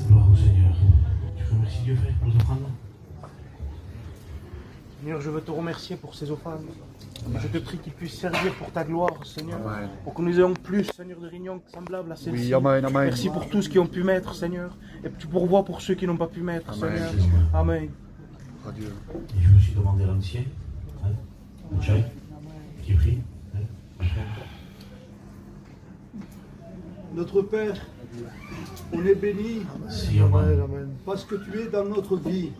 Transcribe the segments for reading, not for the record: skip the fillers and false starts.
Gloire au Seigneur. Tu remercies Dieu, frère, pour les offrandes? Seigneur, je veux te remercier pour ces offrandes. Je te prie qu'ils puissent servir pour ta gloire, Seigneur. Amen. Pour que nous ayons plus, Seigneur, de réunions semblables à celle-ci. Oui, amen, amen. Merci pour tous qui ont pu mettre, Seigneur. Et tu pourvois pour ceux qui n'ont pas pu mettre, amen. Seigneur. Amen. Adieu. Et je veux aussi demander à l'ancien, Mouchaï, qui prie. Notre Père, on est béni parce que tu es dans notre vie.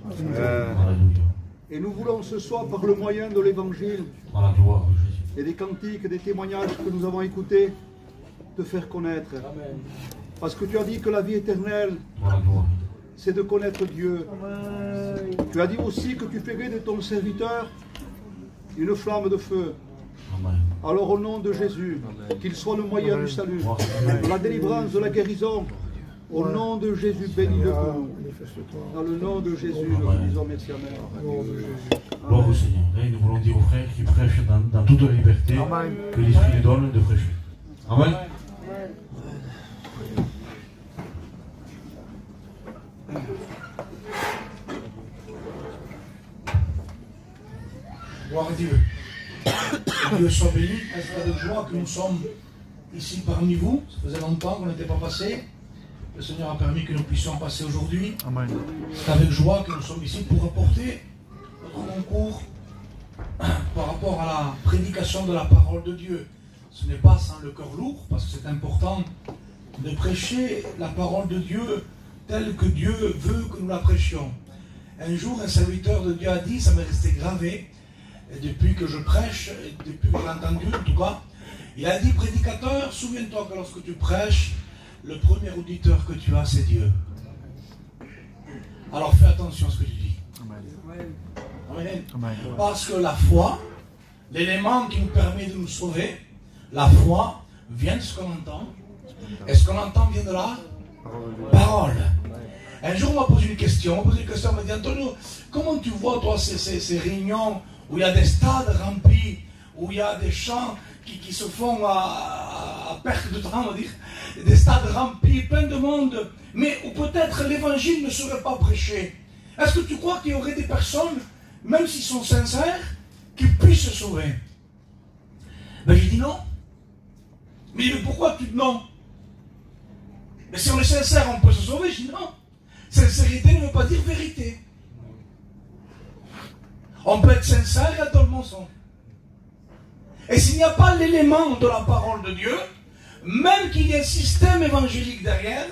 Et nous voulons ce soir, par le moyen de l'Évangile et des cantiques, des témoignages que nous avons écoutés, te faire connaître. Parce que tu as dit que la vie éternelle, c'est de connaître Dieu. Tu as dit aussi que tu ferais de ton serviteur une flamme de feu. Alors au nom de Jésus, qu'il soit le moyen du salut, de la délivrance, de la guérison, au nom de Jésus, bénis-le pour nous. Dans le nom de Jésus, nous disons merci, amen. Gloire au Seigneur. Et nous voulons dire aux frères qui prêchent dans toute la liberté que l'Esprit les donne de prêcher. Amen. Gloire à Dieu. Dieu soit béni. Est-ce avec joie que nous sommes ici parmi vous? Ça faisait longtemps qu'on n'était pas passé. Le Seigneur a permis que nous puissions passer aujourd'hui. C'est avec joie que nous sommes ici pour apporter notre concours par rapport à la prédication de la parole de Dieu. Ce n'est pas sans le cœur lourd, parce que c'est important de prêcher la parole de Dieu telle que Dieu veut que nous la prêchions. Un jour, un serviteur de Dieu a dit, ça m'est resté gravé, et depuis que je prêche, et depuis que j'ai entendu en tout cas, il a dit, prédicateur, souviens-toi que lorsque tu prêches, le premier auditeur que tu as, c'est Dieu. Alors fais attention à ce que tu dis. Amen. Amen. Parce que la foi, l'élément qui nous permet de nous sauver, la foi vient de ce qu'on entend. Et ce qu'on entend vient de la parole. Un jour, on m'a posé une question. On m'a dit, Antonio, comment tu vois, toi, ces réunions où il y a des stades remplis, où il y a des chants qui se font à perte de temps, on va dire, des stades remplis, plein de monde, mais où peut-être l'évangile ne serait pas prêché. Est-ce que tu crois qu'il y aurait des personnes, même s'ils sont sincères, qui puissent se sauver? Ben j'ai dit non. Mais pourquoi tu dis non? Mais si on est sincère, on peut se sauver. Je dis non. Sincérité ne veut pas dire vérité. On peut être sincère et être dans le mensonge. Et s'il n'y a pas l'élément de la parole de Dieu, même qu'il y ait un système évangélique derrière,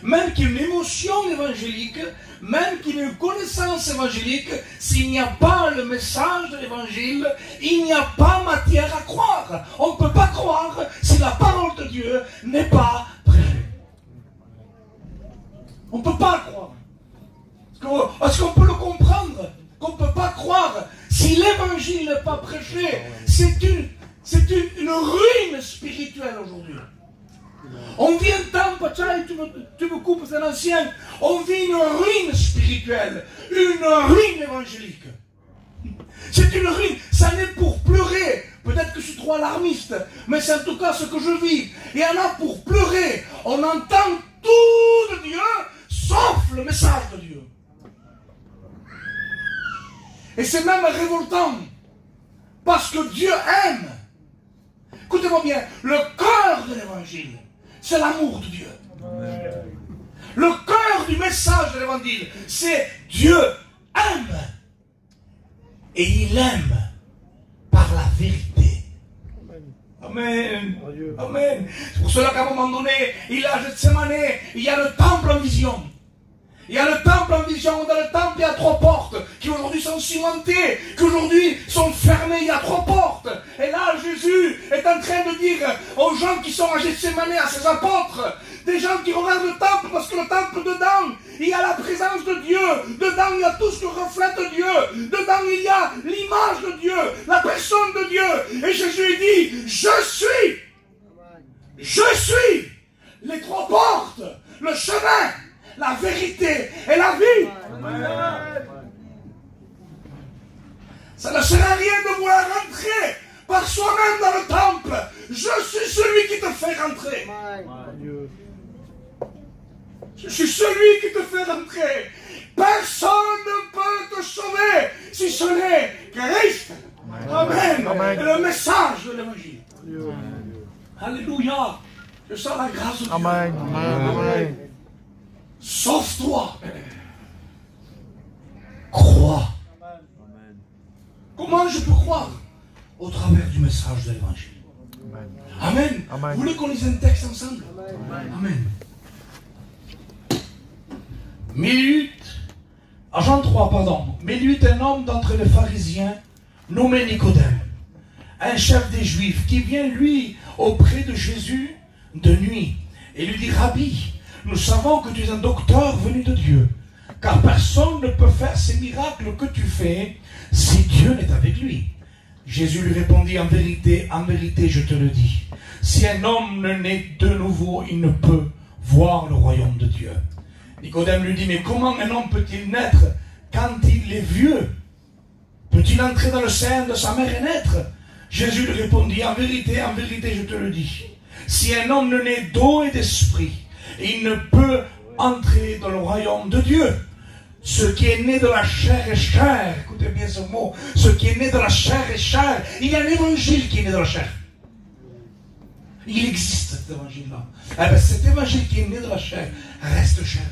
même qu'il y ait une émotion évangélique, même qu'il y ait une connaissance évangélique, s'il n'y a pas le message de l'évangile, il n'y a pas matière à croire. On ne peut pas croire si la parole de Dieu n'est pas prêchée. On ne peut pas croire. Est-ce qu'on peut le comprendre? Qu'on ne peut pas croire. Si l'évangile n'est pas prêché, c'est une ruine spirituelle aujourd'hui. On vit un temps, tu me coupes, c'est l'ancien, on vit une ruine spirituelle, une ruine évangélique. C'est une ruine, ça n'est pour pleurer. Peut-être que je suis trop alarmiste, mais c'est en tout cas ce que je vis. Il y en a pour pleurer. On entend tout de Dieu, sauf le message de Dieu. Et c'est même révoltant, parce que Dieu aime. Écoutez-moi bien, le cœur de l'évangile, c'est l'amour de Dieu. Le cœur du message de l'évangile, c'est Dieu aime. Et il aime par la vérité. Amen. Amen. C'est pour cela qu'à un moment donné, il a Gethsemane, il y a le temple en vision. Il y a le temple en vision. Dans le temple, il y a 3 portes qui aujourd'hui sont cimentées, qui aujourd'hui sont fermées. Il y a 3 portes. Et là, Jésus est en train de dire aux gens qui sont à Gethsemane, à ses apôtres, des gens qui regardent le temple, parce que le temple, dedans, il y a la présence de Dieu. Dedans, il y a tout ce que reflète Dieu. Dedans, il y a l'image de Dieu, la personne de Dieu. Et Jésus dit, je suis les 3 portes, le chemin, la vérité et la vie. Amen. Ça ne sert à rien de vouloir rentrer par soi-même dans le temple. Je suis celui qui te fait rentrer. Je suis celui qui te fait rentrer. Personne ne peut te sauver si ce n'est Christ. Amen. Amen. Et le message de l'évangile. Alléluia. Je sens la grâce de Dieu. Amen. Amen. Sauve-toi. Crois. Comment je peux croire? Au travers du message de l'évangile. Amen. Amen. Vous voulez qu'on lise un texte ensemble? Amen. Jean 3, pardon. Mais il y eut un homme d'entre les pharisiens, nommé Nicodème, un chef des Juifs, qui vient, lui, auprès de Jésus de nuit, et lui dit, Rabbi, nous savons que tu es un docteur venu de Dieu, car personne ne peut faire ces miracles que tu fais si Dieu n'est avec lui. Jésus lui répondit, en vérité, je te le dis, si un homme ne naît de nouveau, il ne peut voir le royaume de Dieu. Nicodème lui dit, mais comment un homme peut-il naître quand il est vieux? Peut-il entrer dans le sein de sa mère et naître? Jésus lui répondit, en vérité, je te le dis, si un homme ne naît d'eau et d'esprit, il ne peut entrer dans le royaume de Dieu. Ce qui est né de la chair est chair. Écoutez bien ce mot. Ce qui est né de la chair est chair. Il y a un évangile qui est né de la chair. Il existe cet évangile-là. Eh bien, cet évangile qui est né de la chair reste chair.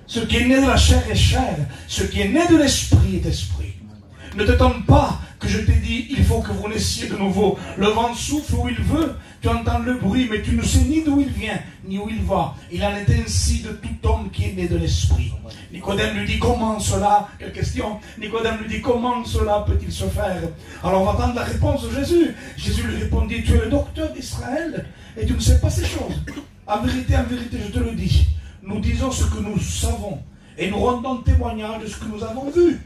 Ce qui est né de la chair est chair. Ce qui est né de l'esprit est esprit. Ne t'étonne pas que je t'ai dit, il faut que vous naissiez de nouveau. Le vent souffle où il veut, tu entends le bruit, mais tu ne sais ni d'où il vient, ni où il va. Il en est ainsi de tout homme qui est né de l'esprit. Nicodème lui dit, comment cela? Quelle question? Nicodème lui dit, comment cela peut-il se faire? Alors on va attendre la réponse de Jésus. Jésus lui répondit, tu es le docteur d'Israël, et tu ne sais pas ces choses. En vérité, je te le dis. Nous disons ce que nous savons, et nous rendons témoignage de ce que nous avons vu.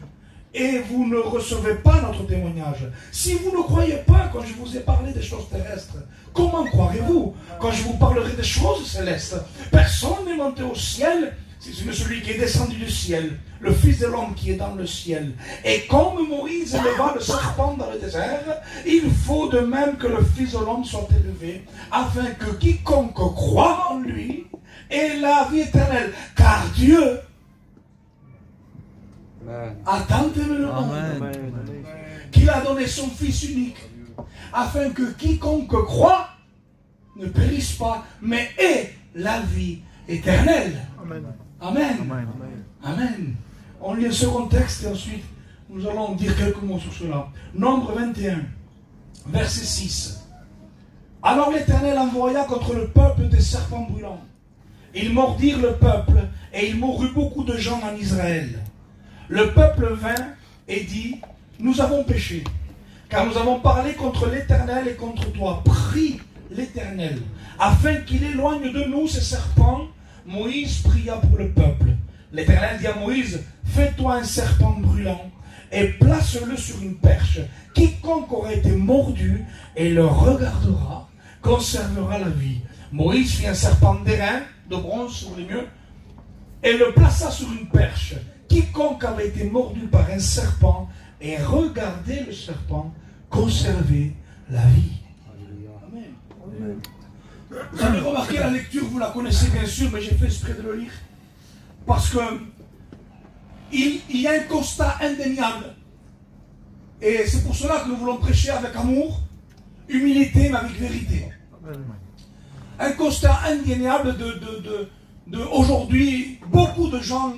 Et vous ne recevez pas notre témoignage. Si vous ne croyez pas quand je vous ai parlé des choses terrestres, comment croirez-vous quand je vous parlerai des choses célestes? Personne n'est monté au ciel, c'est celui qui est descendu du ciel, le Fils de l'homme qui est dans le ciel. Et comme Moïse éleva le serpent dans le désert, il faut de même que le Fils de l'homme soit élevé, afin que quiconque croit en lui ait la vie éternelle. Car Dieu a tant aimé le monde qu'il a donné son Fils unique, afin que quiconque croit ne périsse pas, mais ait la vie éternelle. Amen. Amen. Amen. Amen. On lit un second texte et ensuite nous allons dire quelques mots sur cela. Nombre 21, verset 6. Alors l'Éternel envoya contre le peuple des serpents brûlants. Ils mordirent le peuple et il mourut beaucoup de gens en Israël. Le peuple vint et dit, nous avons péché, car nous avons parlé contre l'Éternel et contre toi. Prie l'Éternel, afin qu'il éloigne de nous ces serpents. Moïse pria pour le peuple. L'Éternel dit à Moïse, fais-toi un serpent brûlant et place-le sur une perche. Quiconque aura été mordu et le regardera, conservera la vie. Moïse fit un serpent d'airain, de bronze, si vous voulez mieux, et le plaça sur une perche. Quiconque avait été mordu par un serpent et regardait le serpent, conservait la vie. Amen. Amen. Vous avez remarqué la lecture, vous la connaissez bien sûr, mais j'ai fait exprès de le lire. Parce que il y a un constat indéniable. Et c'est pour cela que nous voulons prêcher avec amour, humilité, mais avec vérité. Un constat indéniable de aujourd'hui, beaucoup de gens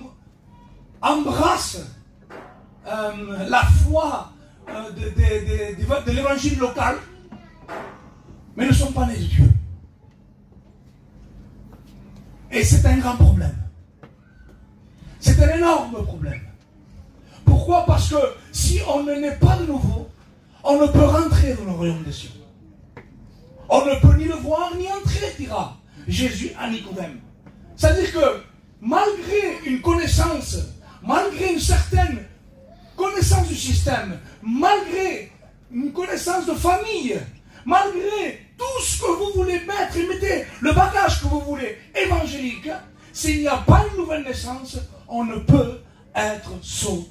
embrassent la foi de l'évangile local, mais ne sont pas nés de Dieu. Et c'est un grand problème. C'est un énorme problème. Pourquoi? Parce que si on ne naît pas de nouveau, on ne peut rentrer dans le royaume des cieux. On ne peut ni le voir ni entrer, dira Jésus à Nicodème. C'est-à-dire que malgré une connaissance, malgré une certaine connaissance du système, malgré une connaissance de famille, malgré tout ce que vous voulez mettre, et mettez le bagage que vous voulez évangélique, s'il n'y a pas une nouvelle naissance, on ne peut être sauvé.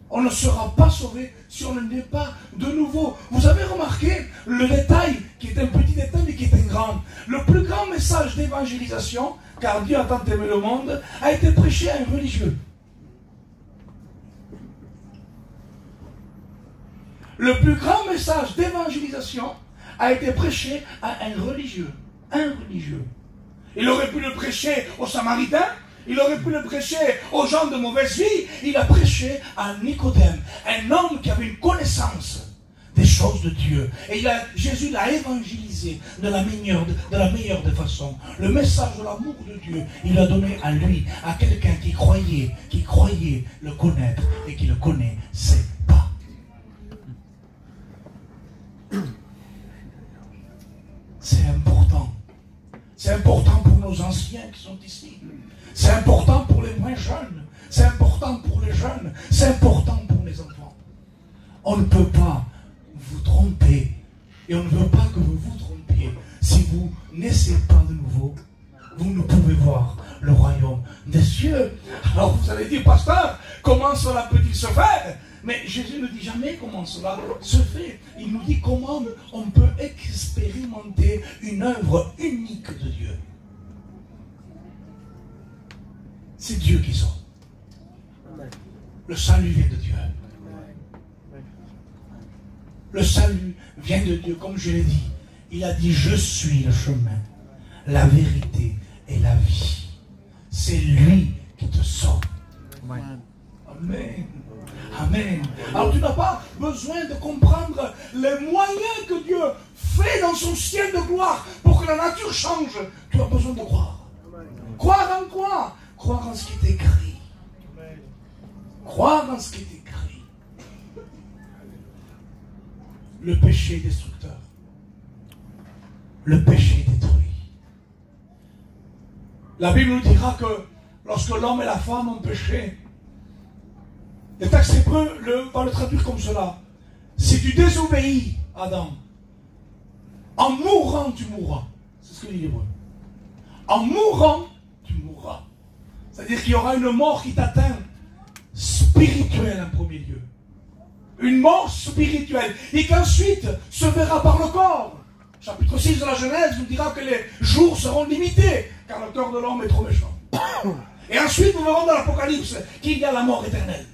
On ne sera pas sauvé si on ne naît pas de nouveau. Vous avez remarqué le détail, qui est un petit détail mais qui est un grand. Le plus grand message d'évangélisation, car Dieu a tant aimé le monde, a été prêché à un religieux. Le plus grand message d'évangélisation a été prêché à un religieux. Un religieux. Il aurait pu le prêcher aux Samaritains, il aurait pu le prêcher aux gens de mauvaise vie, il a prêché à Nicodème, un homme qui avait une connaissance des choses de Dieu. Et Jésus l'a évangélisé de la meilleure des façons. Le message de l'amour de Dieu, il l'a donné à lui, à quelqu'un qui croyait le connaître et qui le connaissait pas. C'est important. C'est important pour nos anciens qui sont ici. C'est important pour les moins jeunes. C'est important pour les jeunes. C'est important pour les enfants. On ne peut pas vous tromper. Et on ne veut pas que vous vous trompiez. Si vous naissez pas de nouveau, vous ne pouvez voir le royaume des cieux. Alors vous allez dire, pasteur, comment cela peut-il se faire? Mais Jésus ne dit jamais comment cela se fait. Il nous dit comment on peut expérimenter une œuvre unique de Dieu. C'est Dieu qui sort. Le salut vient de Dieu. Le salut vient de Dieu, comme je l'ai dit. Il a dit, je suis le chemin, la vérité et la vie. C'est lui qui te sauve. Amen. Amen. Alors tu n'as pas besoin de comprendre les moyens que Dieu fait dans son ciel de gloire pour que la nature change. Tu as besoin de croire. Croire en quoi? Croire en ce qui est écrit. Croire en ce qui est écrit. Le péché est destructeur. Le péché détruit. La Bible nous dira que lorsque l'homme et la femme ont péché, le texte hébreu va le traduire comme cela. Si tu désobéis, Adam, en mourant, tu mourras. C'est ce que dit l'hébreu. En mourant, tu mourras. C'est-à-dire qu'il y aura une mort qui t'atteint spirituelle en premier lieu. Une mort spirituelle. Et qu'ensuite se verra par le corps. Chapitre 6 de la Genèse nous dira que les jours seront limités, car le cœur de l'homme est trop méchant. Et ensuite nous verrons dans l'Apocalypse qu'il y a la mort éternelle.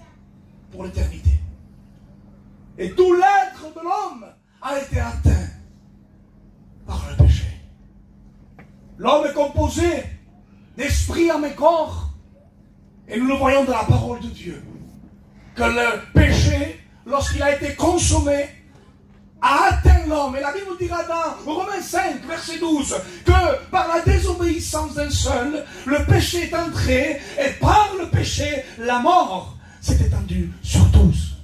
Pour l'éternité. Et tout l'être de l'homme a été atteint par le péché. L'homme est composé d'esprit, âme et corps. Et nous le voyons dans la parole de Dieu. Que le péché, lorsqu'il a été consommé, a atteint l'homme. Et la Bible nous dira dans Romains 5, verset 12, que par la désobéissance d'un seul, le péché est entré, et par le péché, la mort s'est étendu sur tous.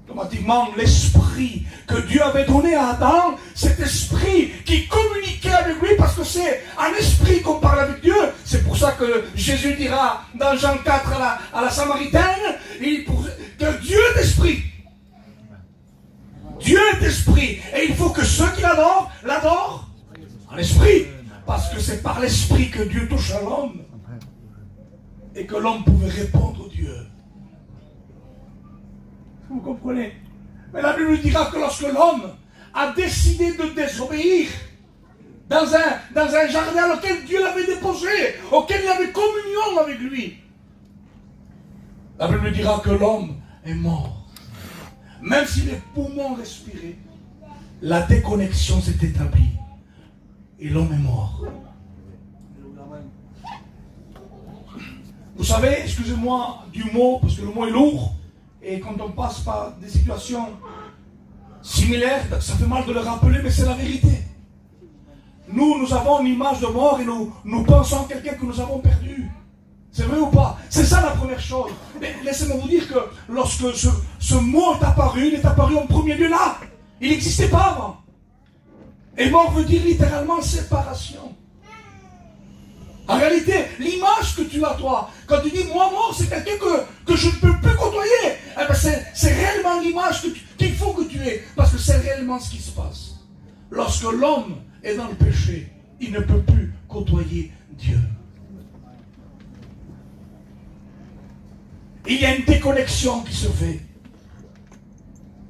Automatiquement, l'esprit que Dieu avait donné à Adam, cet esprit qui communiquait avec lui, parce que c'est un esprit qu'on parle avec Dieu. C'est pour ça que Jésus dira dans Jean 4 à la Samaritaine, que Dieu est esprit. Dieu est esprit. Et il faut que ceux qui l'adorent en esprit. Parce que c'est par l'esprit que Dieu touche à l'homme. Et que l'homme pouvait répondre à Dieu. Vous comprenez? Mais la Bible nous dira que lorsque l'homme a décidé de désobéir dans un jardin auquel Dieu l'avait déposé, auquel il avait communion avec lui, la Bible nous dira que l'homme est mort. Même si les poumons respiraient, la déconnexion s'est établie. Et l'homme est mort. Vous savez, excusez-moi du mot, parce que le mot est lourd, et quand on passe par des situations similaires, ça fait mal de le rappeler, mais c'est la vérité. Nous avons une image de mort et nous pensons à quelqu'un que nous avons perdu. C'est vrai ou pas? C'est ça la première chose. Mais laissez-moi vous dire que lorsque ce mot est apparu, il est apparu en premier lieu là. Il n'existait pas avant. Et mort veut dire littéralement séparation. En réalité, l'image que tu as, toi, quand tu dis moi mort, c'est quelqu'un que je ne peux plus côtoyer. Eh ben c'est réellement l'image qu'il faut que tu aies. Parce que c'est réellement ce qui se passe. Lorsque l'homme est dans le péché, il ne peut plus côtoyer Dieu. il y a une déconnexion qui se fait.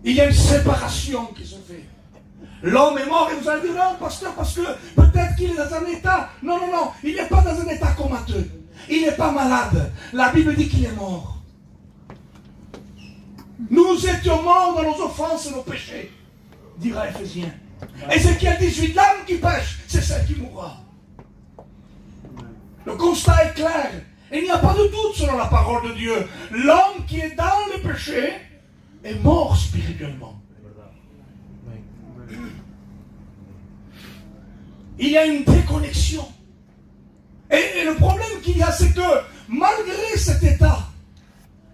Il y a une séparation qui se fait. L'homme est mort et vous allez dire non, pasteur, parce que peut-être qu'il est dans un état. Non, non, non, il n'est pas dans un état comateux. Il n'est pas malade. La Bible dit qu'il est mort. Nous étions morts dans nos offenses et nos péchés, dira Éphésiens. Ézéchiel 18, l'âme qui pêche, c'est celle qui mourra. Le constat est clair. Il n'y a pas de doute selon la parole de Dieu. L'homme qui est dans le péché est mort spirituellement. Il y a une déconnexion. Et le problème qu'il y a, c'est que malgré cet état,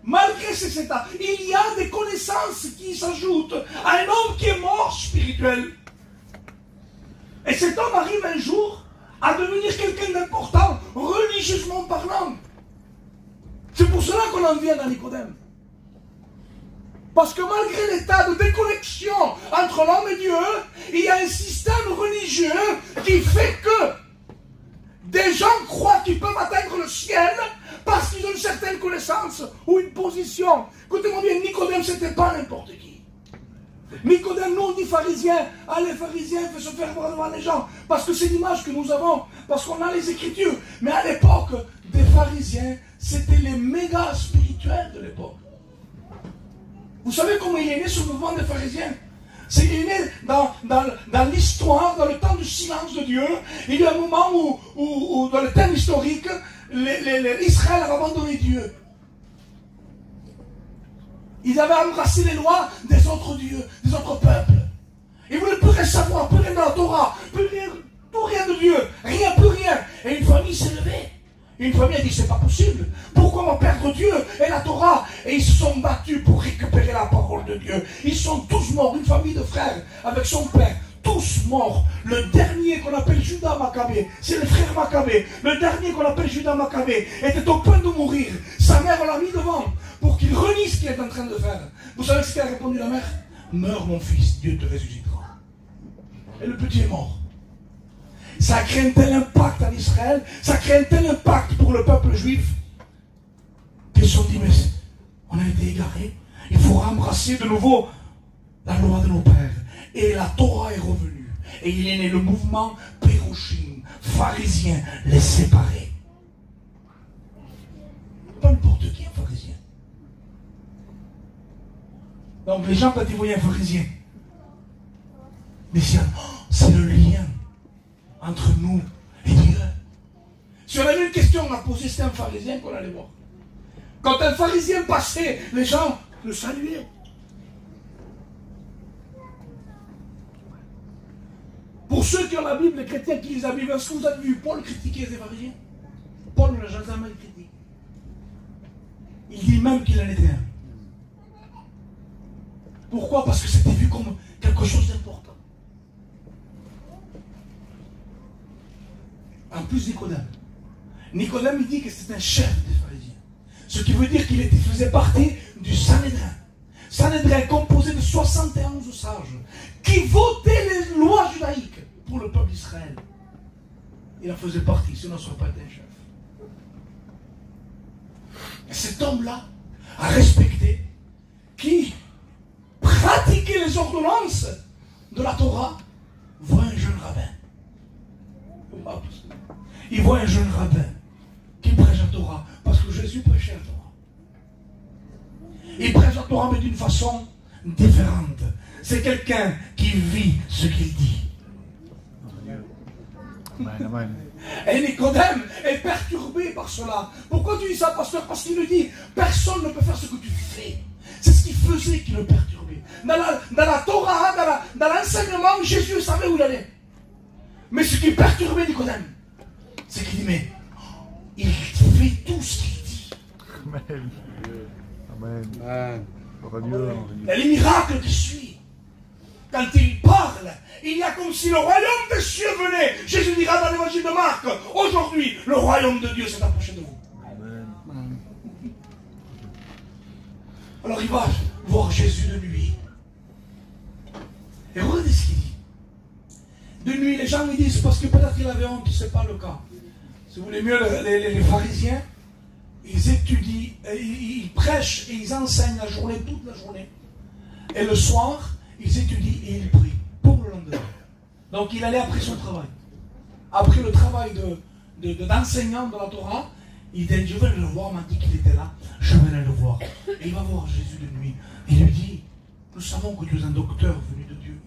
il y a des connaissances qui s'ajoutent à un homme qui est mort spirituel. Et cet homme arrive un jour à devenir quelqu'un d'important, religieusement parlant. C'est pour cela qu'on en vient dans Nicodème. Parce que malgré l'état de déconnexion entre l'homme et Dieu, il y a un système religieux qui fait que des gens croient qu'ils peuvent atteindre le ciel parce qu'ils ont une certaine connaissance ou une position. Écoutez-moi bien, Nicodème, c'était pas n'importe qui. Nicodème, nous on dit pharisien. Ah, les pharisiens veulent se faire voir devant les gens. Parce que c'est l'image que nous avons. Parce qu'on a les Écritures. Mais à l'époque des pharisiens, c'était les méga spirituels de l'époque. Vous savez comment il est né ce mouvement des pharisiens? C'est qu'il est né dans l'histoire, dans le temps du silence de Dieu. Il y a un moment où dans le thème historique, Israël a abandonné Dieu. Ils avaient embrassé les lois des autres dieux, des autres peuples. Ils ne voulaient plus rien savoir, plus rien de la Torah, plus rien de Dieu, plus rien. Et une famille s'est levée. Une famille a dit, c'est pas possible. Pourquoi on perdre Dieu et la Torah? Et ils se sont battus pour récupérer la parole de Dieu. Ils sont tous morts, une famille de frères, avec son père, tous morts. Le dernier qu'on appelle Judas Maccabée, c'est le frère Maccabée. Le dernier qu'on appelle Judas Maccabée était au point de mourir. Sa mère l'a mis devant pour qu'il renie ce qu'il est en train de faire. Vous savez ce qu'a répondu la mère? Meurs mon fils, Dieu te ressuscitera. Et le petit est mort. Ça a créé un tel impact en Israël, ça a créé un tel impact pour le peuple juif, qu'ils se sont dit, mais on a été égarés, il faut embrasser de nouveau la loi de nos pères. Et la Torah est revenue. Et il est né le mouvement Pérouchim, pharisien, les séparés. Pas n'importe qui un pharisien. Donc les gens, quand ils voyaient un pharisien, disaient, c'est le lien entre nous et Dieu. Si on avait une question à poser, c'était un pharisien qu'on allait voir. Quand un pharisien passait, les gens le saluaient. Pour ceux qui ont la Bible, les chrétiens qui lisent la Bible, est-ce que vous avez vu Paul critiquer les pharisiens? Paul ne l'a jamais critiqué. Il dit même qu'il en était un. Pourquoi? Parce que c'était vu comme quelque chose d'important. En plus, Nicodème, il dit que c'est un chef des pharisiens. Ce qui veut dire qu'il faisait partie du Sanhédrin. Sanhédrin composé de 71 sages qui votaient les lois judaïques pour le peuple d'Israël. Il en faisait partie, sinon il ne serait pas été un chef. Et cet homme-là a respecté, qui pratiquait les ordonnances de la Torah, voit un jeune rabbin. Il voit un jeune rabbin qui prêche la Torah, parce que Jésus prêchait la Torah. Il prêche la Torah, mais d'une façon différente. C'est quelqu'un qui vit ce qu'il dit. Et Nicodème est perturbé par cela. Pourquoi tu dis ça, pasteur? Parce qu'il lui dit, personne ne peut faire ce que tu fais. C'est ce qu'il faisait qui le perturbait. Dans la Torah, dans l'enseignement, Jésus savait où il allait. Mais ce qui perturbait Nicodème, c'est qu'il dit, mais il fait tout ce qu'il dit. Amen. Amen. Et les miracles qui suivent. Quand il parle, il y a comme si le royaume des cieux venait. Jésus dira dans l'évangile de Marc, aujourd'hui, le royaume de Dieu s'est approché de vous. Amen. Alors il va voir Jésus de nuit. Et regardez ce qu'il dit. De nuit, les gens lui disent, parce que peut-être qu'il avait honte, ce n'est pas le cas. Si vous voulez mieux, les pharisiens, ils étudient, ils prêchent et ils enseignent la journée, toute la journée. Et le soir, ils étudient et ils prient pour le lendemain. Donc il allait après son travail. Après le travail d'enseignant de la Torah, il dit, je vais le voir, on m'a dit qu'il était là, je vais aller le voir. Et il va voir Jésus de nuit. Il lui dit, nous savons que tu es un docteur venu de Dieu.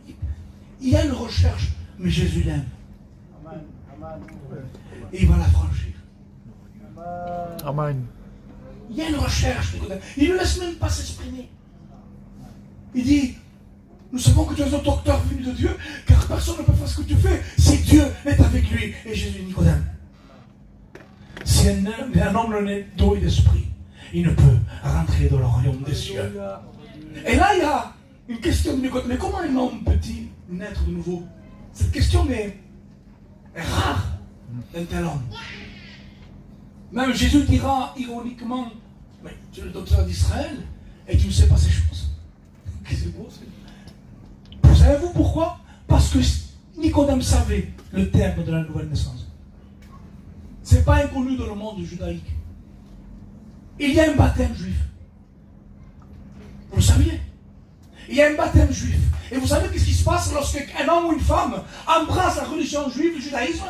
Il y a une recherche, mais Jésus l'aime. Et il va la franchir. Amen. Il y a une recherche. Il ne laisse même pas s'exprimer. Il dit, nous savons que tu es un docteur venu de Dieu, car personne ne peut faire ce que tu fais si Dieu est avec lui. Et Jésus dit, Nicodème, si un homme ne naît d'eau et d'esprit, il ne peut rentrer dans le royaume des cieux. Et là, il y a une question de Nicodème. Mais comment un homme peut-il naître de nouveau? Cette question est rare d'un tel homme. Même Jésus dira ironiquement, mais tu es le docteur d'Israël et tu ne sais pas ces choses. C'est beau, c'est... Savez-vous pourquoi? Parce que Nicodème savait le terme de la nouvelle naissance. Ce n'est pas inconnu dans le monde judaïque. Il y a un baptême juif. Vous le saviez? Il y a un baptême juif. Et vous savez qu'est-ce qui se passe lorsqu'un homme ou une femme embrasse la religion juive, le judaïsme,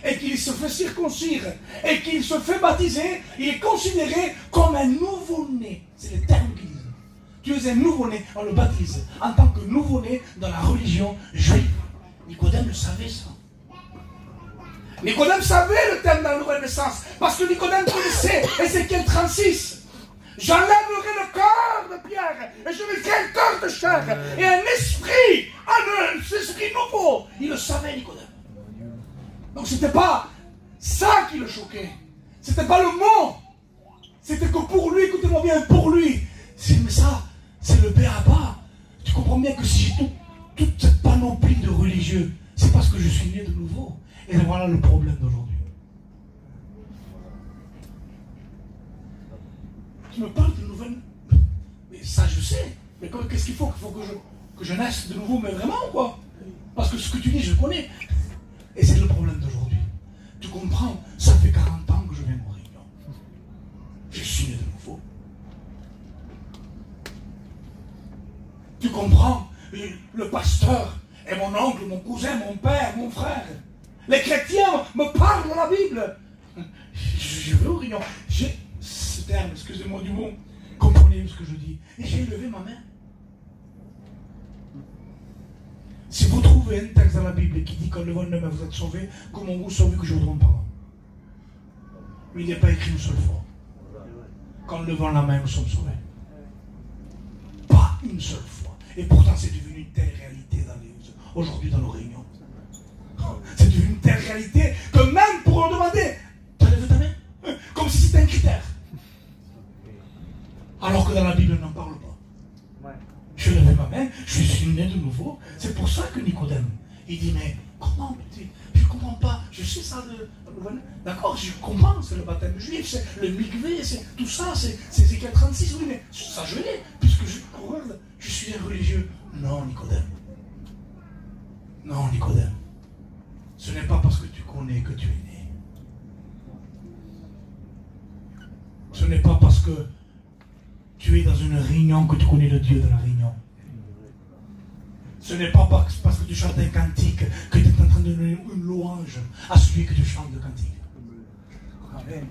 et qu'il se fait circoncire, et qu'il se fait baptiser, il est considéré comme un nouveau-né. C'est le terme qu'ils disent. Tu es un nouveau-né, on le baptise en tant que nouveau-né dans la religion juive. Nicodème le savait ça. Nicodème savait le terme de la nouvelle naissance, parce que Nicodème connaissait Ézéchiel 36. J'enlèverai le corps de pierre et je mettrai un corps de chair et un esprit nouveau. Il le savait, Nicodème. Donc c'était pas ça qui le choquait. C'était pas le mot. C'était que pour lui, écoutez-moi bien, pour lui, mais ça, c'est le béaba. Tu comprends bien que si j'ai toute cette panoplie de religieux, c'est parce que je suis né de nouveau. Et voilà le problème d'aujourd'hui. Tu me parles de nouvelles. Mais ça, je sais. Mais qu'est-ce qu'il faut? Il faut que je naisse de nouveau, mais vraiment, quoi? Parce que ce que tu dis, je connais. Et c'est le problème d'aujourd'hui. Tu comprends? Ça fait 40 ans que je viens aux réunions. Je suis né de nouveau. Tu comprends? Le pasteur est mon oncle, mon cousin, mon père, mon frère. Les chrétiens me parlent de la Bible. Je vais aux réunions. J'ai ce terme, excusez-moi du mot, comprenez ce que je dis. Et j'ai levé ma main. Si vous trouvez un texte dans la Bible qui dit qu'en levant une main vous êtes sauvés, comment vous sauvez que je vous demande pardon? Il n'est pas écrit une seule fois qu'en levant la main nous sommes sauvés. Pas une seule fois. Et pourtant c'est devenu une telle réalité aujourd'hui dans nos réunions. C'est devenu une telle réalité que même pour en demander, tu as levé ta main? Comme si c'était un critère. Alors que dans la Bible, on n'en parle pas. Je levais ma main, je suis né de nouveau. C'est pour ça que Nicodème, il dit, mais comment? Je ne comprends pas. Je sais ça de... D'accord, je comprends, c'est le baptême juif, c'est le mikvé, c'est tout ça, c'est Ézéchiel 36, oui, mais ça je l'ai, puisque je suis un religieux. Non, Nicodème. Non, Nicodème. Ce n'est pas parce que tu connais que tu es né. Ce n'est pas parce que tu es dans une réunion que tu connais le Dieu de la réunion. Ce n'est pas parce que tu chantes un cantique que tu es en train de donner une louange à celui que tu chantes le cantique. Amen.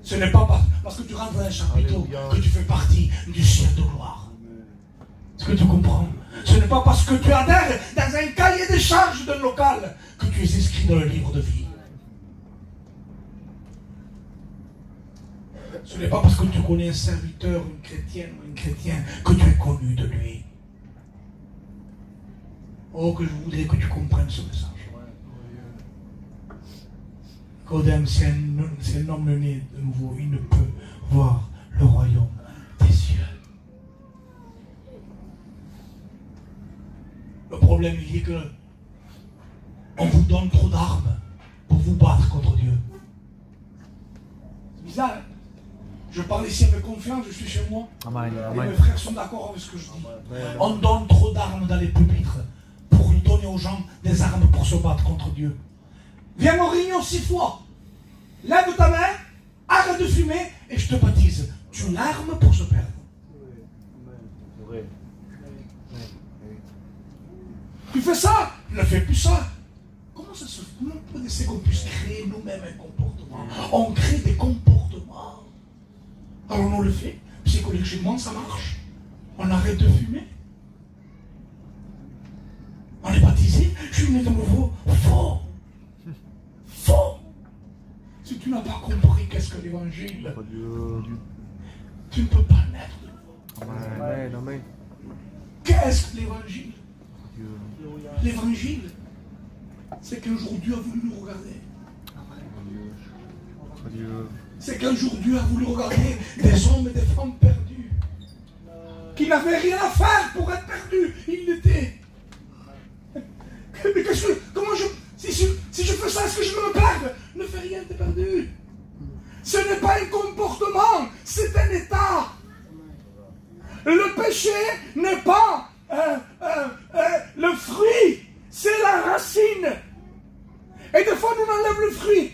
Ce n'est pas parce que tu rentres dans un chapiteau que tu fais partie du ciel de gloire. Est-ce que tu comprends? Ce n'est pas parce que tu adhères dans un cahier des charges d'un local que tu es inscrit dans le livre de vie. Ce n'est pas parce que tu connais un serviteur, une chrétienne ou un chrétien que tu es connu de lui. Oh, que je voudrais que tu comprennes ce message. Nicodème, c'est un homme né de nouveau. Il ne peut voir le royaume des cieux. Le problème, il est que on vous donne trop d'armes pour vous battre contre Dieu. C'est bizarre, hein? Je parle ici avec confiance, je suis chez moi. Amen. Et mes frères sont d'accord avec ce que je dis. On donne trop d'armes dans les pupitres pour donner aux gens des armes pour se battre contre Dieu. Viens aux réunions 6 fois. Lève ta main, arrête de fumer et je te baptise. Tu es une arme pour se perdre. Tu fais ça, ne fais plus ça. Comment ça se fait? Comment on peut laisser qu'on puisse créer nous-mêmes un comportement? On crée des comportements. Alors on le fait. Psychologiquement, ça marche. On arrête de fumer. On est baptisé. Je suis né de nouveau. Faux. Faux. Si tu n'as pas compris qu'est-ce que l'évangile, tu ne peux pas naître de nouveau. Amen, amen. Qu'est-ce que l'évangile? L'évangile, c'est qu'un jour Dieu a voulu nous regarder. C'est qu'un jour Dieu a voulu regarder des hommes et des femmes perdus, qui n'avaient rien à faire pour être perdus. Ils l'étaient. Mais si je fais ça, est-ce que je vais me perdre? Ne fais rien, t'es perdu. Ce n'est pas un comportement, c'est un état. Le péché n'est pas le fruit, c'est la racine. Et des fois, nous enlève le fruit,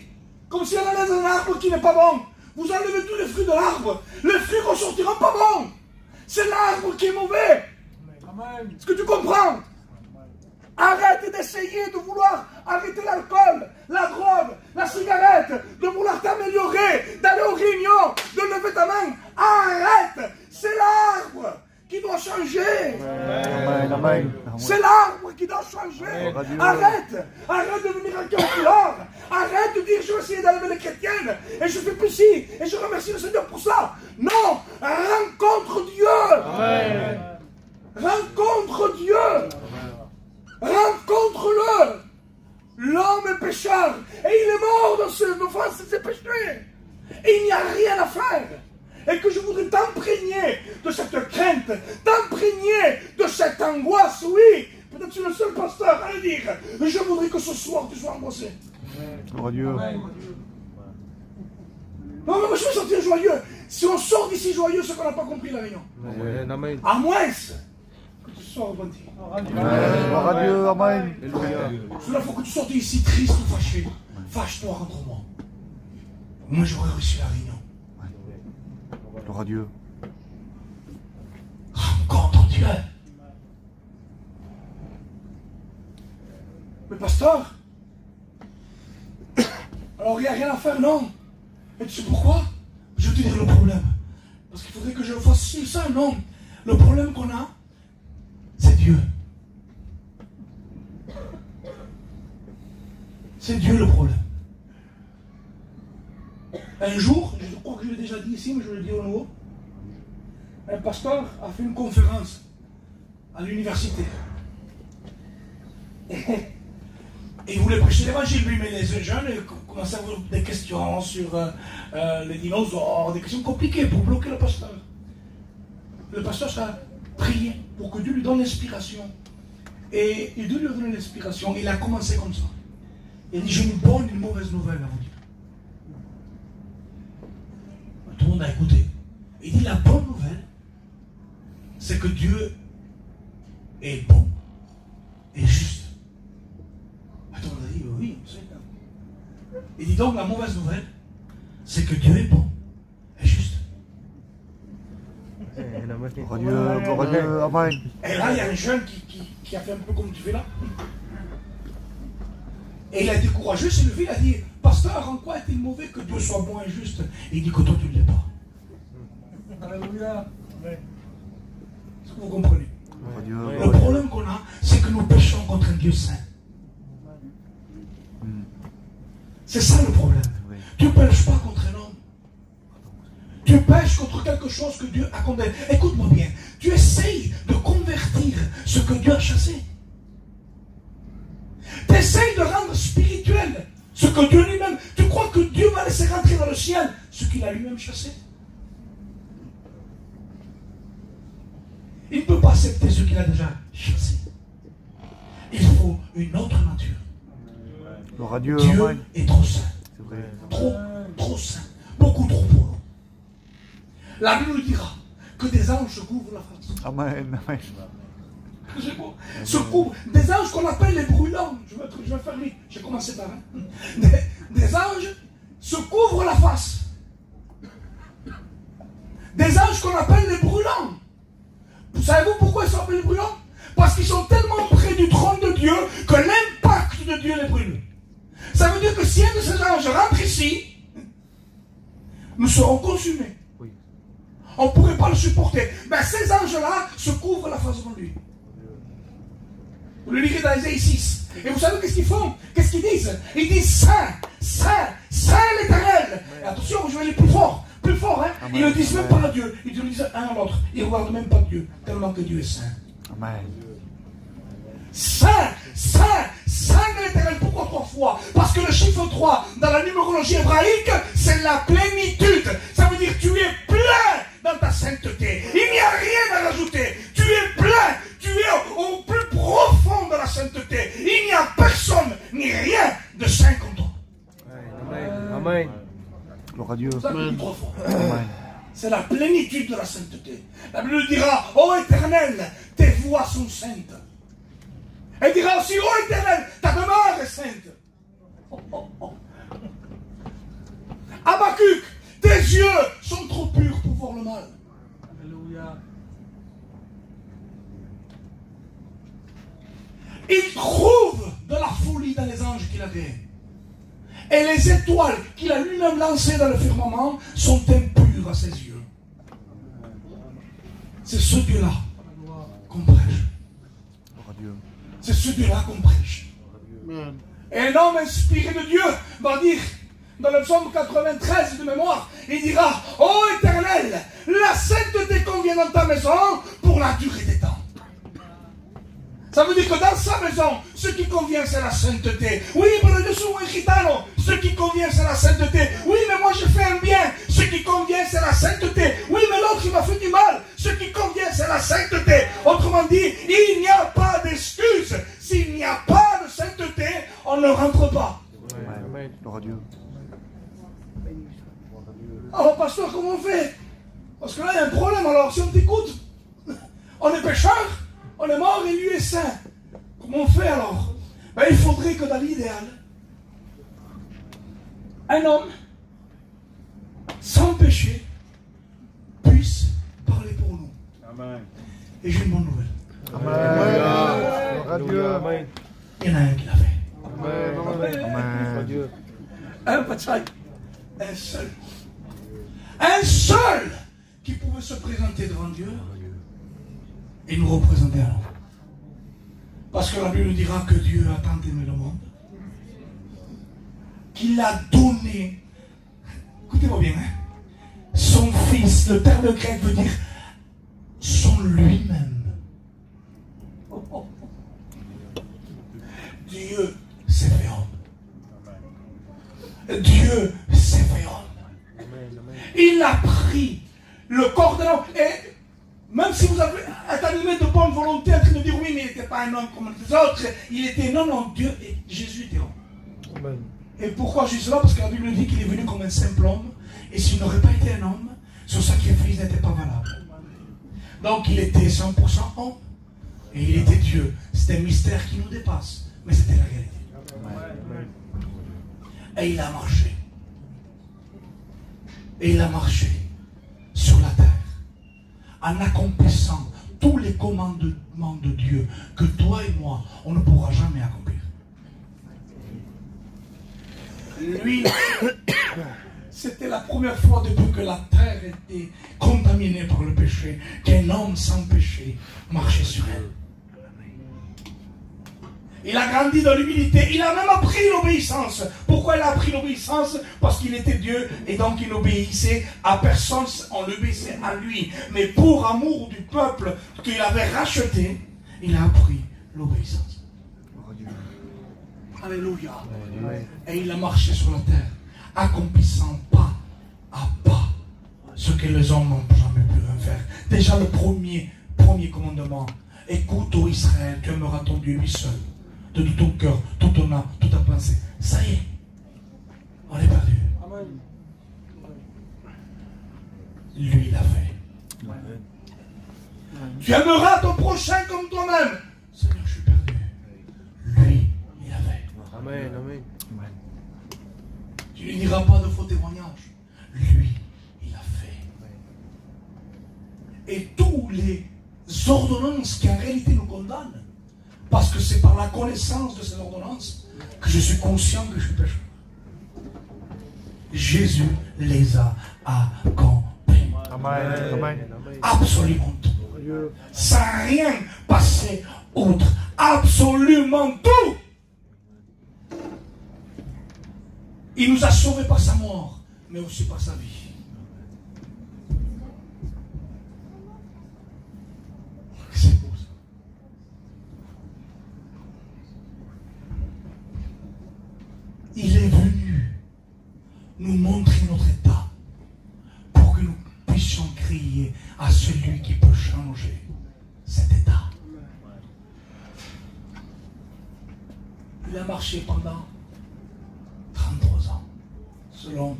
comme si on enlève un arbre qui n'est pas bon. Vous enlevez tous les fruits de l'arbre, les fruits ressortiront pas bons. C'est l'arbre qui est mauvais. Est-ce que tu comprends? Arrête d'essayer de vouloir arrêter l'alcool, la drogue, la cigarette, de vouloir t'améliorer, d'aller aux réunions, de lever ta main. Arrête! C'est l'arbre qui doit changer. Amen, amen. C'est l'arbre qui doit changer. Arrête! Arrête de venir en couleur. Arrête de dire je vais essayer d'enlever les chrétiennes et je fais plus ci et je remercie le Seigneur pour ça. Non! Rencontre Dieu. Amen. Rencontre Dieu. Rencontre-le. L'homme est pécheur et il est mort dans ses offenses et ses péchés. Et il n'y a rien à faire. Et que je voudrais t'imprégner de cette crainte, t'imprégner de cette angoisse, oui. Peut-être que je suis le seul pasteur à le dire. Je voudrais que ce soir tu sois angoissé. Oh Dieu. Non, mais moi je vais sortir joyeux. Si on sort d'ici joyeux, c'est qu'on n'a pas compris la réunion. Amen. À moins que tu sois repenti. Gloire à Dieu, amen. Cela faut que tu sortes ici triste ou fâché. Fâche-toi contre moi. Moi j'aurais réussi la réunion. Gloire à Dieu. Rencontre Dieu. Mais pasteur, alors il n'y a rien à faire, non? Et tu sais pourquoi? Je vais te dire le problème. Parce qu'il faudrait que je fasse ci, ça, non. Le problème qu'on a, c'est Dieu. C'est Dieu le problème. Un jour, je crois que je l'ai déjà dit ici, mais je le dis au nouveau, un pasteur a fait une conférence à l'université. Et il voulait prêcher l'évangile, lui, mais les jeunes commençaient à avoir des questions sur les dinosaures, des questions compliquées pour bloquer le pasteur. Le pasteur a prié pour que Dieu lui donne l'inspiration. Et Dieu lui a donné l'inspiration. Il a commencé comme ça. Il a dit, j'ai une bonne et une mauvaise nouvelle à vous dire. Tout le monde a écouté. Il dit, la bonne nouvelle, c'est que Dieu est bon et juste. Tout le monde a dit, oui, c'est bien. Il dit donc, la mauvaise nouvelle, c'est que Dieu est bon et juste. Gloire à Dieu, gloire à Dieu, amen. Et là, il y a un jeune qui a fait un peu comme tu fais là. Et il a été courageux, c'est le fils, il a dit, pasteur, en quoi est-il mauvais que Dieu soit bon et juste? Et il dit que toi, tu ne l'es pas. Alléluia. Est-ce que vous comprenez? Le problème qu'on a, c'est que nous péchons contre un Dieu saint. C'est ça le problème. Tu ne pêches pas contre un homme. Tu pêches contre quelque chose que Dieu a condamné. Écoute-moi bien. Tu essayes de convertir ce que Dieu a chassé. Tu essayes de rendre spirituel ce que Dieu lui-même. Tu crois que Dieu va laisser rentrer dans le ciel ce qu'il a lui-même chassé? Il ne peut pas accepter ce qu'il a déjà chassé. Il faut une autre nature. Gloire à Dieu, Dieu amen. est trop saint. C'est vrai. Trop saint. Beaucoup trop pour nous. La Bible nous dira que des anges couvrent la face. Amen, amen. C'est beau. Se couvrent. Des anges qu'on appelle les brûlants. Je vais faire vite. J'ai commencé par un. Des anges se couvrent la face. Des anges qu'on appelle les brûlants. Savez-vous pourquoi ils s'appellent les brûlants? Parce qu'ils sont tellement près du trône de Dieu que l'impact de Dieu les brûle. Ça veut dire que si un de ces anges rentre ici, nous serons consumés. Oui. On ne pourrait pas le supporter. Mais ces anges-là se couvrent la face devant lui. Vous le lirez dans Ésaïe 6. Et vous savez qu'est-ce qu'ils font? Qu'est-ce qu'ils disent? Ils disent Saint, Saint, Saint l'Éternel. Et attention, je vais aller plus fort, hein. Amen. Ils ne disent même pas à Dieu. Ils le disent un à l'autre. Ils ne regardent même pas Dieu, tellement que Dieu est saint. Amen. Saint, Saint, Saint de l'Éternel. Pourquoi 3 fois? Parce que le chiffre 3 dans la numérologie hébraïque, c'est la plénitude. Ça veut dire que tu es plein dans ta sainteté. Il n'y a rien à rajouter. Tu es plein. Tu es au plus profond de la sainteté. Il n'y a personne ni rien de saint comme toi. Amen. Amen. Gloire à Dieu. C'est la plénitude de la sainteté. La Bible dira, ô Éternel, tes voies sont saintes. Elle dira aussi, ô Éternel, ta demeure est sainte. Habakkuk, tes yeux sont trop purs pour voir le mal. Alléluia. Il trouve de la folie dans les anges qu'il avait. Et les étoiles qu'il a lui-même lancées dans le firmament sont impures à ses yeux. C'est ce Dieu-là qu'on prêche. C'est ce Dieu-là qu'on prêche. Et un homme inspiré de Dieu va dire, dans le psaume 93 de mémoire, il dira, ô Éternel, la sainteté convient dans ta maison pour la durée des temps. Ça veut dire que dans sa maison, ce qui convient, c'est la sainteté. Oui, mais le dessous un gitano, ce qui convient, c'est la sainteté. Oui, mais moi, je fais un bien. Ce qui convient, c'est la sainteté. Oui, mais l'autre, il m'a fait du mal. Ce qui convient, c'est la sainteté. Autrement dit, il n'y a pas d'excuse. S'il n'y a pas de sainteté, on ne rentre pas. Amen. Gloire à Dieu. Alors, pasteur, comment on fait? Parce que là, il y a un problème. Alors, si on t'écoute, on est pécheur. On est mort et lui est saint. Comment on fait alors? Ben, il faudrait que dans l'idéal, un homme sans péché puisse parler pour nous. Amen. Et j'ai une bonne nouvelle. Amen. Amen. Il y en a un qui l'a fait. Amen. Amen. Un pachai. Un seul. Un seul qui pouvait se présenter devant Dieu et nous représenter à nous. Parce que la Bible dira que Dieu a tant aimé le monde qu'il a donné, écoutez-moi bien, son fils. Le terme grec veut dire son lui-même. Dieu s'est fait homme. Dieu s'est fait homme. Il a pris le corps de l'homme. Et même si vous avez êtes animé de bonne volonté en train de dire oui, mais il n'était pas un homme comme les autres, il était non, Dieu et Jésus était homme. Amen. Et pourquoi je dis cela? Parce que la Bible dit qu'il est venu comme un simple homme, et s'il n'aurait pas été un homme, son sacrifice n'était pas valable. Donc il était 100% homme, et il était Dieu. C'est un mystère qui nous dépasse, mais c'était la réalité. Amen. Et il a marché. Et il a marché sur la terre, en accomplissant tous les commandements de Dieu que toi et moi, on ne pourra jamais accomplir. Lui, c'était la première fois depuis que la terre était contaminée par le péché, qu'un homme sans péché marchait sur elle. Il a grandi dans l'humilité, il a même appris l'obéissance. Pourquoi il a appris l'obéissance? Parce qu'il était Dieu et donc il n'obéissait à personne, on l'obéissait à lui. Mais pour amour du peuple qu'il avait racheté, il a appris l'obéissance. Alléluia. Et il a marché sur la terre, accomplissant pas à pas ce que les hommes n'ont jamais pu faire. Déjà le premier commandement, écoute ô Israël, tu aimeras ton Dieu lui seul. De tout ton cœur, toute ton âme, toute ta pensée. Ça y est, on est perdu. Amen. Lui, il a fait. Amen. Tu aimeras ton prochain comme toi-même. Seigneur, je suis perdu. Lui, il a fait. Amen, amen. Tu ne lui diras pas de faux témoignages. Lui, il a fait. et tous les ordonnances qui en réalité nous condamnent, parce que c'est par la connaissance de ces ordonnances que je suis conscient que je suis pécheur. Jésus les a accomplis. Amen. Absolument tout. Sans rien passer outre. Absolument tout. Il nous a sauvés par sa mort, mais aussi par sa vie. C'est beau ça. Il est venu nous montrer notre état pour que nous puissions crier à celui qui peut changer cet état. Il a marché pendant 33 ans, selon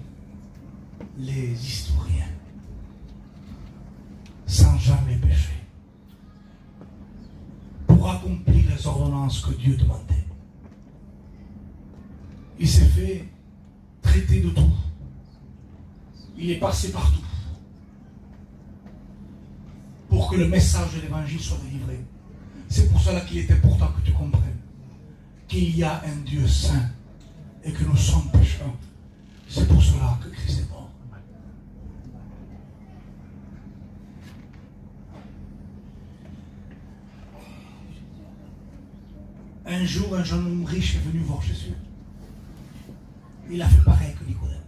les historiens, sans jamais pécher, pour accomplir les ordonnances que Dieu demandait. Il s'est fait traiter de tout. Il est passé partout pour que le message de l'évangile soit délivré. C'est pour cela qu'il est important que tu comprennes qu'il y a un Dieu saint et que nous sommes pécheurs. C'est pour cela que Christ est mort. Un jour, un jeune homme riche est venu voir Jésus. Il a fait pareil que Nicodème.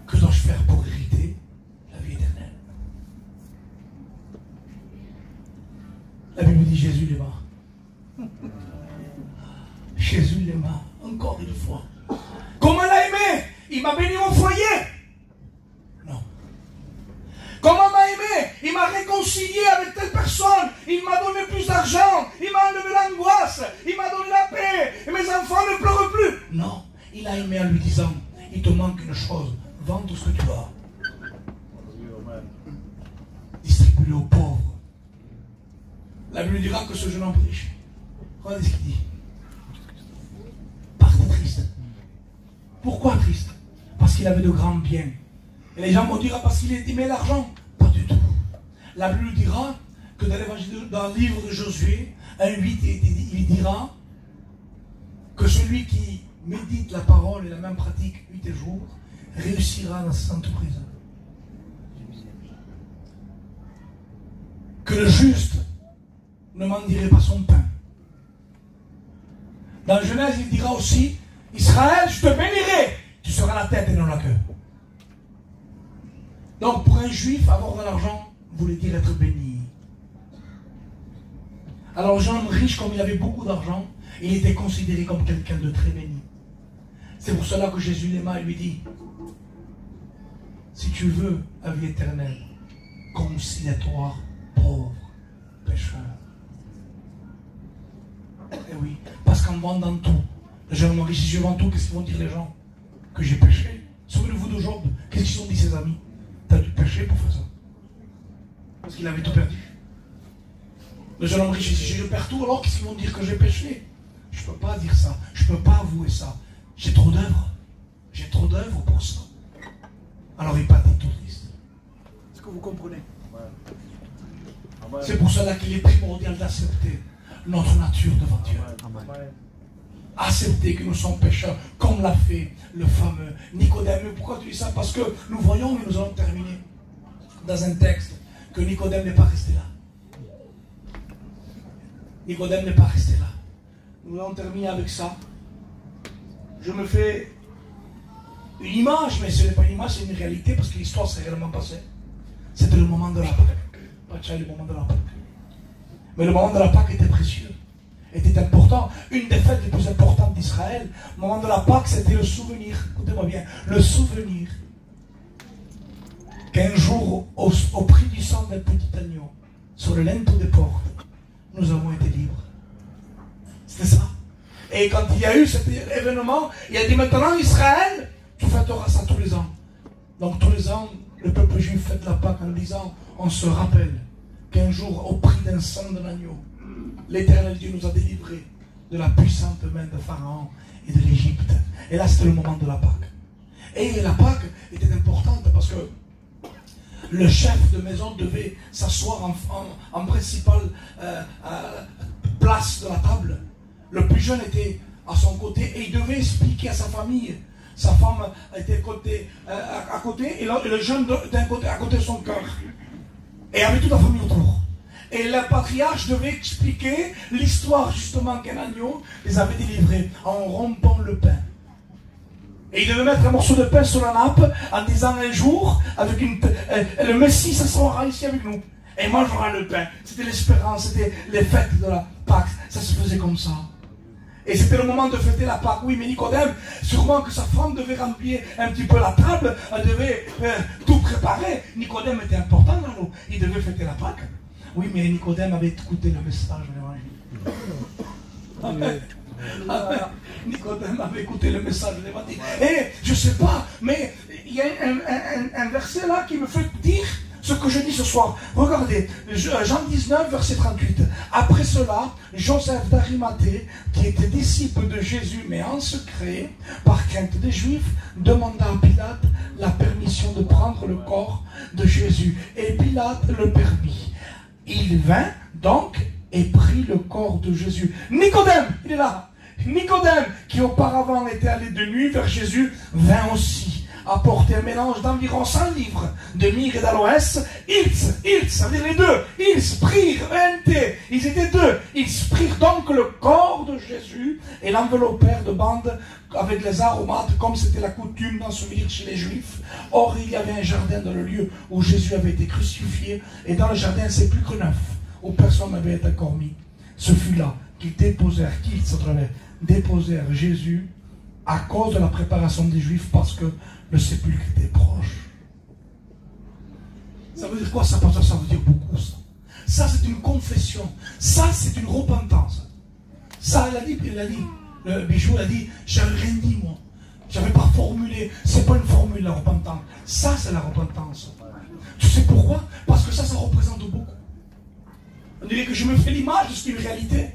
Que dois-je faire pour hériter la vie éternelle? La Bible dit Jésus l'aima. Jésus l'aima encore une fois. Comment l'a aimé? Il m'a béni mon foyer. Non. Comment m'a aimé? Il m'a réconcilié avec telle personne. Il m'a donné plus d'argent. Il m'a enlevé l'angoisse. Il m'a donné la paix. Et mes enfants ne pleurent plus. Non. Il a aimé en lui disant, il te manque une chose. Vends tout ce que tu as. Distribue-le aux pauvres. La Bible dira que ce jeune homme riche, regardez ce qu'il dit. Partait triste. Pourquoi triste? Parce qu'il avait de grands biens. Et les gens vont dire parce qu'il aimait l'argent. Pas du tout. La Bible dira que dans le livre de Josué, 1:8, il dira que celui qui médite la parole et la même pratique 8 jours réussira dans ses entreprises. Que le juste ne mendirait pas son pain. Dans Genèse, il dira aussi, Israël, je te bénirai, tu seras la tête et non la queue. Donc pour un juif, avoir de l'argent voulait dire être béni. Alors le jeune homme riche, comme il avait beaucoup d'argent, il était considéré comme quelqu'un de très béni. C'est pour cela que Jésus l'aima et lui dit, si tu veux la vie éternelle, considère-toi pauvre, pécheur. Et oui, parce qu'en vendant tout, le jeune homme riche, si je vends tout, qu'est-ce qu'ils vont dire les gens? Que j'ai péché. Souvenez-vous de Job, qu'est-ce qu'ils ont dit ses amis? T'as dû pécher pour faire ça. Parce qu'il avait tout perdu. Le jeune homme riche, si je perds tout, alors qu'est-ce qu'ils vont dire? Que j'ai péché? Je ne peux pas dire ça, je ne peux pas avouer ça. J'ai trop d'œuvres. J'ai trop d'œuvres pour ça. Alors il partit tout triste. Est-ce que vous comprenez? C'est pour cela qu'il est primordial d'accepter notre nature devant Dieu. Accepter que nous sommes pécheurs, comme l'a fait le fameux Nicodème. Mais pourquoi tu dis ça? Parce que nous voyons, et nous allons terminer dans un texte, que Nicodème n'est pas resté là. Nicodème n'est pas resté là. Nous allons terminer avec ça. Je me fais une image, mais ce n'est pas une image, c'est une réalité, parce que l'histoire s'est réellement passée. C'était le moment de la Pâque. Pas le moment de la Pâque. Mais le moment de la Pâque était précieux, était important. Une des fêtes les plus importantes d'Israël, le moment de la Pâque, c'était le souvenir, écoutez-moi bien, le souvenir qu'un jour, au prix du sang d'un petit agneau, sur le linteau des portes, nous avons été libres. C'était ça. Et quand il y a eu cet événement, il a dit maintenant Israël, tu fêteras ça tous les ans. Donc tous les ans, le peuple juif fête la Pâque en disant, on se rappelle qu'un jour, au prix d'un sang de l'agneau, l'Éternel Dieu nous a délivrés de la puissante main de Pharaon et de l'Égypte. Et là, c'était le moment de la Pâque. Et la Pâque était importante parce que le chef de maison devait s'asseoir en principale place de la table. Le plus jeune était à son côté et il devait expliquer à sa famille. Sa femme était à côté et le jeune d'un côté, à côté de son cœur. Et avec toute la famille autour. Et le patriarche devait expliquer l'histoire justement qu'un agneau les avait délivrés en rompant le pain. Et il devait mettre un morceau de pain sur la nappe en disant un jour, avec le Messie s'assoira ici avec nous et mangera le pain. C'était l'espérance, c'était les fêtes de la Pâque. Ça se faisait comme ça. Et c'était le moment de fêter la Pâque. Oui, mais Nicodème, sûrement que sa femme devait remplir un petit peu la table, elle devait tout préparer. Nicodème était important dans l'eau. Il devait fêter la Pâque. Oui, mais Nicodème avait écouté le message de l'évangile. Nicodème avait écouté le message de l'évangile. Et je ne sais pas, mais il y a un verset là qui me fait dire ce que je dis ce soir. Regardez, Jean 19, verset 38. Après cela, Joseph d'Arimathée, qui était disciple de Jésus, mais en secret, par crainte des Juifs, demanda à Pilate la permission de prendre le corps de Jésus. Et Pilate le permit. Il vint donc et prit le corps de Jésus. Nicodème, il est là. Nicodème, qui auparavant était allé de nuit vers Jésus, vint aussi apporter un mélange d'environ 100 livres de myrrhe et d'aloès. Ils, ça veut dire les deux, ils prirent, ils étaient deux, ils prirent donc le corps de Jésus et l'enveloppèrent de bandes avec les aromates, comme c'était la coutume d'en souvenir chez les Juifs. Or, il y avait un jardin dans le lieu où Jésus avait été crucifié, et dans le jardin, c'est plus que neuf, où personne n'avait été encore mis. Ce fut là qu'ils déposèrent Jésus à cause de la préparation des Juifs, parce que le sépulcre était proche. Ça veut dire quoi ça, pasteur? Ça veut dire beaucoup, ça. Ça, c'est une confession. Ça, c'est une repentance. Ça, il a dit, le Bichou a dit, j'avais rien dit, moi. J'avais pas formulé. C'est pas une formule, la repentance. Ça, c'est la repentance. Tu sais pourquoi? Parce que ça représente beaucoup. On dirait que je me fais l'image de ce qu'est une réalité.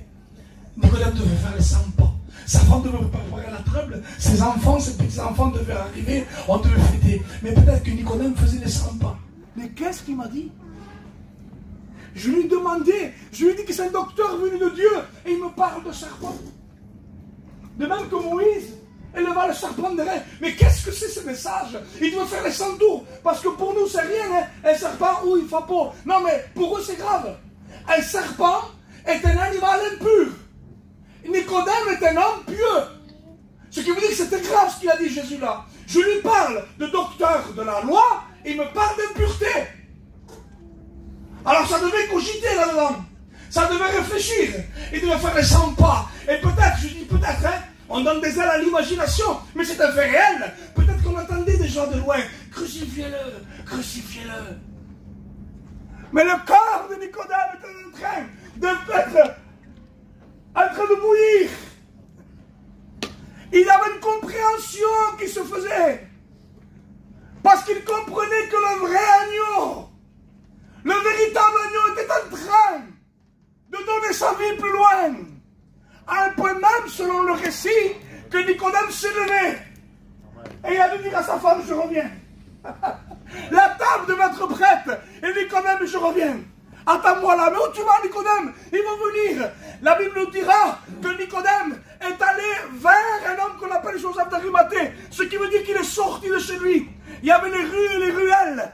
Nicodème devait faire les 100 pas. Sa femme devait préparer la table. Ses enfants, ses petits-enfants devaient arriver. On devait fêter. Mais peut-être que Nicodème faisait les 100 pas. Mais qu'est-ce qu'il m'a dit? Je lui ai demandé. Je lui ai dit que c'est un docteur venu de Dieu. Et il me parle de serpent. De même que Moïse éleva le serpent de rein. Mais qu'est-ce que c'est ce message? Il doit faire les 100 tours. Parce que pour nous, c'est rien, hein? Un serpent, oui, il fait pas. Non, mais pour eux, c'est grave. Un serpent est un animal impur. Nicodème est un homme pieux. Ce qui veut dire que c'était grave ce qu'il a dit Jésus là. Je lui parle de docteur de la loi, et il me parle d'impureté. Alors ça devait cogiter là-dedans. Ça devait réfléchir. Il devait faire les 100 pas. Et peut-être, je dis peut-être, hein, on donne des ailes à l'imagination, mais c'est un fait réel. Peut-être qu'on entendait des gens de loin. Crucifiez-le, crucifiez-le. Mais le corps de Nicodème était en train de bouillir. Il avait une compréhension qui se faisait. Parce qu'il comprenait que le vrai agneau, le véritable agneau, était en train de donner sa vie plus loin. À un point même, selon le récit, que Nicodème s'est levé. Et il a dû dire à sa femme, je reviens. La table devait être prête. Et Nicodème, je reviens. Attends-moi là. Mais où tu vas, Nicodème? Ils vont venir. La Bible nous dira que Nicodème est allé vers un homme qu'on appelle Joseph d'Arimathée. Ce qui veut dire qu'il est sorti de chez lui. Il y avait les rues et les ruelles.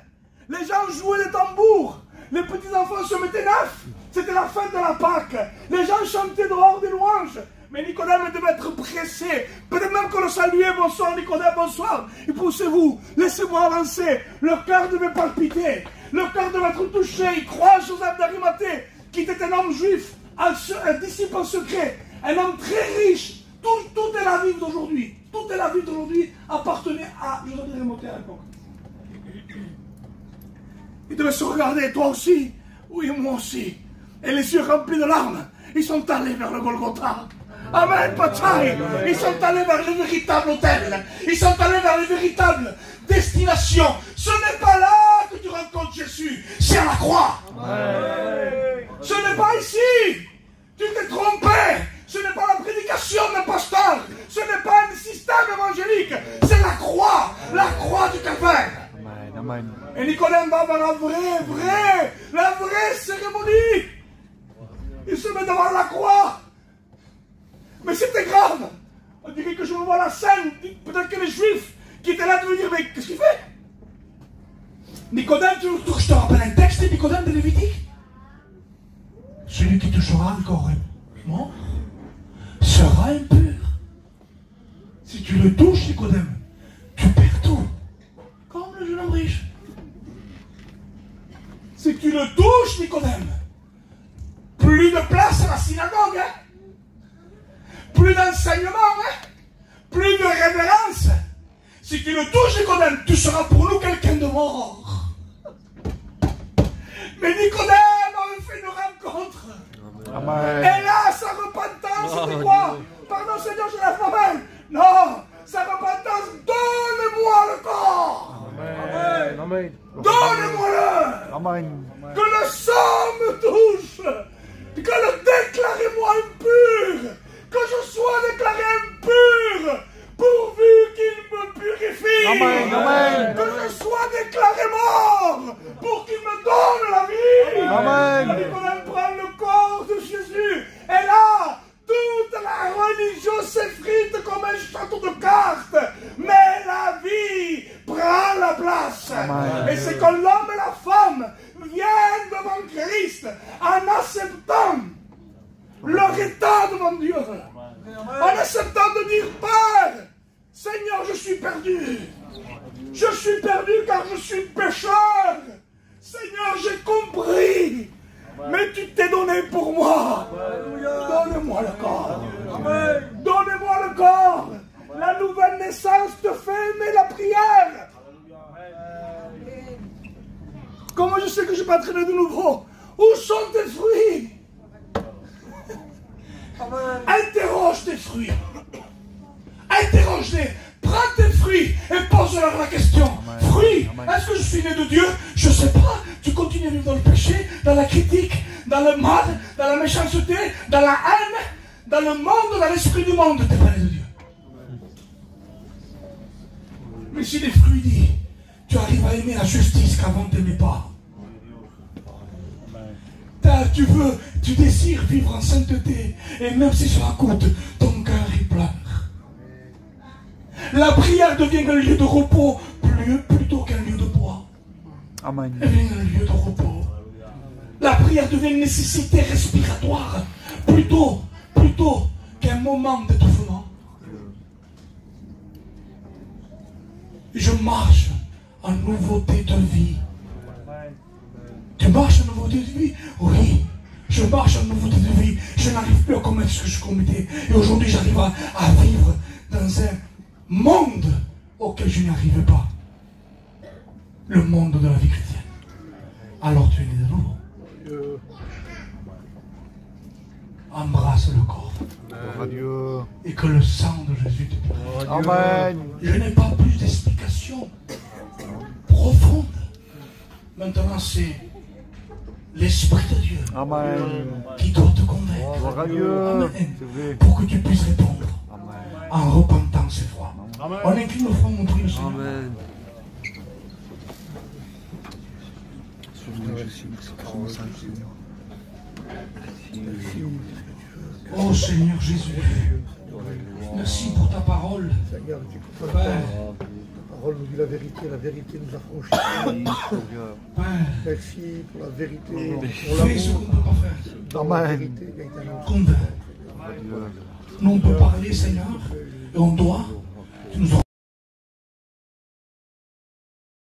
Les gens jouaient des tambours. Les petits-enfants se mettaient neufs. C'était la fête de la Pâque. Les gens chantaient dehors des louanges. Mais Nicodème devait être pressé. Peut-être même qu'on le saluait. Bonsoir Nicodème, bonsoir. Et poussez-vous. Laissez-moi avancer. Le cœur devait palpiter. Le cœur devait être touché. Il croit à Joseph d'Arimathée, qui était un homme juif, un disciple en secret, un homme très riche. Tout est la vie d'aujourd'hui. Toute la vie d'aujourd'hui appartenait à Joseph d'Arimathée à l'époque. Il devait se regarder, toi aussi. Oui, moi aussi. Et les yeux remplis de larmes, ils sont allés vers le Golgotha. Amen, Pataï. Ils sont allés vers le véritable hôtel. Ils sont allés vers les véritables destinations. Ce n'est pas là que tu rencontres Jésus, c'est à la croix. Amen. Ce n'est pas ici. Tu t'es trompé. Ce n'est pas la prédication d'un pasteur. Ce n'est pas un système évangélique. C'est la croix du Calvaire. Amen. Et Nicodème va avoir la vraie cérémonie. Il se met devant la croix. Mais c'était grave. On dirait que je me vois la scène. Peut-être que les Juifs qui étaient là de me dire, mais qu'est-ce qu'il fait? Nicodème, je te rappelle un texte de Nicodème de Lévitique. Celui qui touchera le corps mort sera impur. Si tu le touches, Nicodème, tu perds tout. Comme le jeune homme riche. Si tu le touches, Nicodème, plus de place à la synagogue, hein? Plus d'enseignement, hein? Plus de révérence. Si tu le touches, Nicodème, tu seras pour nous quelqu'un de mort. Mais Nicodème avait fait une rencontre. Amen. Et là, sa repentance, c'était quoi? Pardon Seigneur, je lève ma main. Non, sa repentance, donne-moi le corps. Amen. Amen. Donne-moi-le. Amen. Que le sang me touche. Que le déclarez-moi impur. Que je sois déclaré impur. Pourvu qu'il me purifie. Amen. Amen. Que je sois déclaré mort. Pour qu'il me donne la vie. Amen. Il faut prendre le corps de Jésus. Et là, toute la religion s'effrite comme un château de cartes. Mais la vie prend la place. Amen. Et c'est que l'homme et la femme viennent devant Christ en acceptant leur état devant Dieu. En acceptant de dire, Père, Seigneur, je suis perdu. Je suis perdu car je suis pécheur. Seigneur, j'ai compris. Mais tu t'es donné pour moi. Donne-moi le corps. Donnez-moi le corps. La nouvelle naissance te fait aimer la prière. Comment je sais que je ne vais pas traîner de nouveau? Où sont tes fruits? Interroge tes fruits. Interroge-les. Prends tes fruits et pose-leur la question. Fruits, est-ce que je suis né de Dieu? Je ne sais pas. Tu continues à vivre dans le péché, dans la critique, dans le mal, dans la méchanceté, dans la haine, dans le monde, dans l'esprit du monde. Tu n'es pas né de Dieu. Mais si les fruits disent, tu arrives à aimer la justice qu'avant tu n'aimais pas. Tu désires vivre en sainteté, et même si cela coûte, ton cœur il pleure. La prière devient un lieu de repos plutôt qu'un lieu de poids. Amen. Elle devient un lieu de repos. La prière devient une nécessité respiratoire plutôt qu'un moment d'étouffement. Je marche en nouveauté de vie. Tu marches en nouveauté de vie? Oui, je marche en nouveauté de vie. Je n'arrive plus à commettre ce que je commettais. Et aujourd'hui, j'arrive à vivre dans un monde auquel je n'y arrivais pas. Le monde de la vie chrétienne. Alors tu es né de nouveau. Embrasse le corps. Adieu. Et que le sang de Jésus te purifie. Amen. Je n'ai pas plus d'explications profondes. Maintenant, c'est l'Esprit de Dieu qui doit te convaincre. Amen. Pour que tu puisses répondre en repentance et foi. On incline nos fronts, on prie le Seigneur. Amen. Oh Seigneur Jésus, merci pour ta parole. Seigneur, tu comprends pas. Ta parole nous dit la vérité nous affranchit. Merci pour la vérité, pour fais ce qu'on ne peut pas faire. dans la vérité qui a été annoncée. Convainc. Nous on peut parler, Seigneur, et on doit,